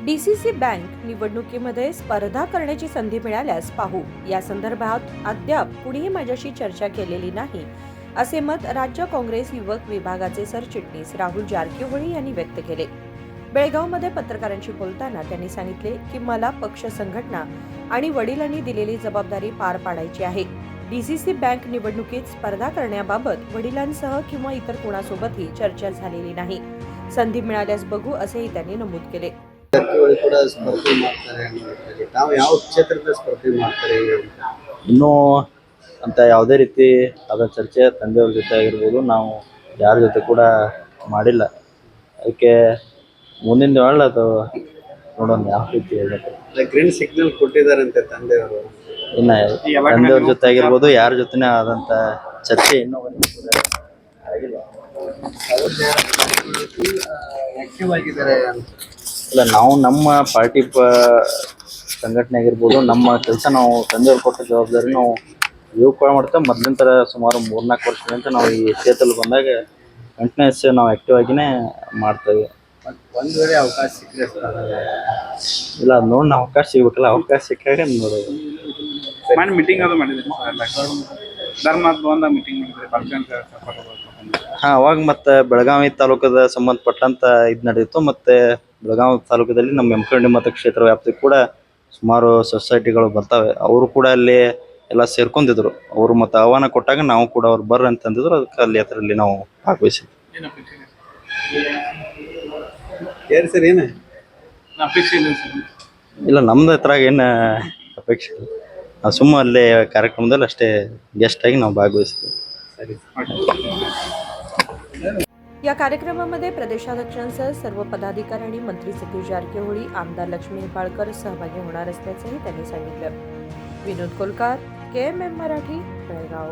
DCC bank निवडणुकीमध्ये स्पर्धा करण्याची संधी मिळाल्यास पाहू या संदर्भात अद्याप कुणीही माझ्याशी चर्चा केलेली नाही, असे मत राज्य काँग्रेस युवक विभागाचे सरचिटणीस राहुल जारकीहोळी यांनी व्यक्त केले। बेळगावमध्ये पत्रकारांशी बोलताना त्यांनी सांगितले की मला पक्ष संघटना आणि वडिलांनी दिलेली जबाबदारी पार पाडायची आहे। डीसीसी बँक निवडणुकीत स्पर्धा करण्याबाबत वडिलांसह किंवा इतर कोणासोबतही चर्चा झालेली नाही। संधी मिळाल्यास बघू असेही त्यांनी नमूद केले। ಕೂಡ ಸ್ಪರ್ಧೆ ಮಾಡ್ತಾರೆ ಅನ್ನೋದ್ರಲ್ಲಿ ತಾವು ಯಾವ ಕ್ಷೇತ್ರದ ಸ್ಪರ್ಧೆ ಮಾಡ್ತಾರೆ ಇನ್ನೂ ಅಂತ ಯಾವುದೇ ರೀತಿ ಆದ ಚರ್ಚೆ ತಂದೆಯವ್ರ ಜೊತೆ ಆಗಿರ್ಬೋದು ನಾವು ಯಾರ ಜೊತೆ ಕೂಡ ಮಾಡಿಲ್ಲ। ಅದಕ್ಕೆ ಮುಂದಿನ ಒಳ್ಳೆ ಅದು ನೋಡೋಣ ಯಾವ ರೀತಿ ಹೇಳಬೇಕು। ಗ್ರೀನ್ ಸಿಗ್ನಲ್ ಕೊಟ್ಟಿದ್ದಾರಂತೆ ತಂದೆಯವರು। ಇನ್ನು ತಂದೆಯವ್ರ ಜೊತೆ ಆಗಿರ್ಬೋದು ಯಾರ ಜೊತೆನೇ ಆದಂಥ ಚರ್ಚೆ ಇನ್ನೂ ಆಗಿಲ್ಲ। ಆಕ್ಟಿವ್ ಆಗಿದ್ದಾರೆ ಅಂತ ಇಲ್ಲ, ನಾವು ನಮ್ಮ ಪಾರ್ಟಿ ಸಂಘಟನೆ ಆಗಿರ್ಬೋದು, ನಮ್ಮ ಕೆಲಸ ನಾವು ತಂದೆಯವ್ರು ಕೊಟ್ಟ ಜವಾಬ್ದಾರಿ ನಾವು ಯುವಕ ಮಾಡ್ತೇವೆ। ಮೊದಲಿನ ಥರ ಸುಮಾರು 3-4 ವರ್ಷದಿಂದ ನಾವು ಈ ಕ್ಷೇತ್ರದಲ್ಲಿ ಬಂದಾಗ ಕಂಟಿನ್ಯೂಸ್ ನಾವು ಆ್ಯಕ್ಟಿವ್ ಆಗಿನೇ ಮಾಡ್ತೇವೆ। ಒಂದು ವೇಳೆ ಅವಕಾಶ ಸಿಕ್ಕರೆ ಇಲ್ಲ, ಅದು ನೋಡಿ ನಾವು ಅವಕಾಶ ಸಿಗ್ಬೇಕಲ್ಲ, ಅವಕಾಶ ಸಿಕ್ಕಾಗ ನೋಡೋದು। ಮೀಟಿಂಗ್ ಅದು ಮಾಡಿದ್ರಿ ಧರ್ಮದ ಬಂದ ಮೀಟಿಂಗ್ ಮಾಡಿದ್ರಿ ಹಾಂ, ಅವಾಗ ಮತ್ತು ಬೆಳಗಾವಿ ತಾಲೂಕದ ಸಂಬಂಧಪಟ್ಟಂಥ ಇದು ನಡೆಯಿತು। ಮತ್ತು ಬೆಳಗಾವಿ ತಾಲೂಕದಲ್ಲಿ ನಮ್ಮ ಯಮಕಂಡಿ ಮತಕ್ಷೇತ್ರ ವ್ಯಾಪ್ತಿ ಕೂಡ ಸುಮಾರು ಸೊಸೈಟಿಗಳು ಬರ್ತಾವೆ, ಅವರು ಕೂಡ ಅಲ್ಲಿ ಎಲ್ಲ ಸೇರ್ಕೊಂಡಿದ್ರು। ಅವರು ಮತ್ತು ಆಹ್ವಾನ ಕೊಟ್ಟಾಗ ನಾವು ಕೂಡ ಅವ್ರು ಬರ್ರಿ ಅಂತಂದಿದ್ರು, ಅದಕ್ಕೆ ಅಲ್ಲಿ ಅದರಲ್ಲಿ ನಾವು ಭಾಗವಹಿಸಿದ್ವಿ। ಏನು ಸರ್ ಏನು ಅಪೇಕ್ಷೆ ಇಲ್ಲ ಸರ್? ಇಲ್ಲ, ನಮ್ದು ಹತ್ರ ಏನು ಅಪೇಕ್ಷೆ ಇಲ್ಲ, ನಾವು ಸುಮ್ಮ ಅಲ್ಲೇ ಕಾರ್ಯಕ್ರಮದಲ್ಲಿ ಅಷ್ಟೇ ಗೆಸ್ಟ್ ಆಗಿ ನಾವು ಭಾಗವಹಿಸ್ತೀವಿ। या कार्यक्रमामध्ये प्रदेशाध्यक्षांसह सर्व पदाधिकारी आणि मंत्री सतीश जारकीहोळी, आमदार लक्ष्मी हेपाळकर सहभागी होणार असल्याचंही त्यांनी सांगितलं। विनोद कोलकार, KMM मराठी, बेळगाव।